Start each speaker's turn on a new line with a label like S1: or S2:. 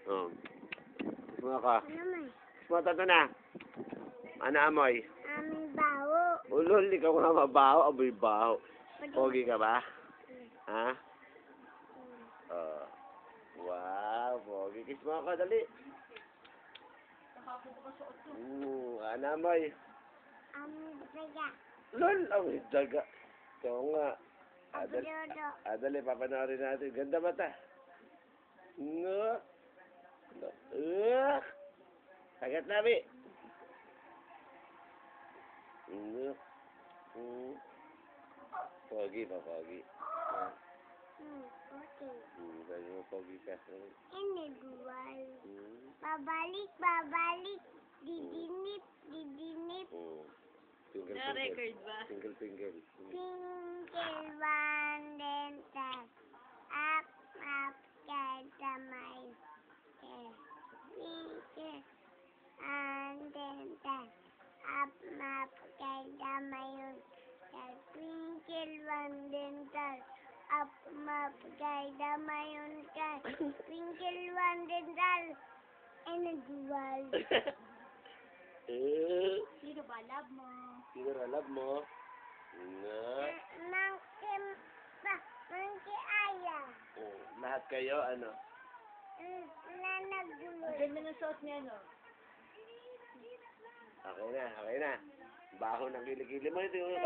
S1: Oh. Kiss mo ako.
S2: Ano may?
S1: Kiss mo tato na. Ano amoy?
S2: Aming bawo.
S1: Ulol, ikaw nga mabaho. Aboy baho. Pogi ka ba? Ha? Oh. Wow, pogi. Kiss mo ako, dali. Ano amoy?
S2: Aming daga.
S1: Lol, amoy daga. Ikaw nga.
S2: Abulodo.
S1: Dali, papanoorin natin. Ganda ba ta? No. Sagat na, Bi. No. Pogi pa, pogi.
S2: Okay.
S1: Sabi mo, pogi ka.
S2: Ini dual. Babalik. Didinip.
S1: Single,
S3: Na-record ba?
S1: Single.
S2: Single one dental. Up, kadamay. Single and dental. Up, kadamay. Twinkle one dental. Up, kadamay. Twinkle one dental. And a dual. Sino ba love mo?
S1: Sino ralab mo? No.
S2: Monkey Aya.
S1: Lahat kayo, ano?
S2: Nanagdulo.
S3: Ganda ng suot niya, no?
S1: Okay na. Baho ng kilikili mo. Ito yung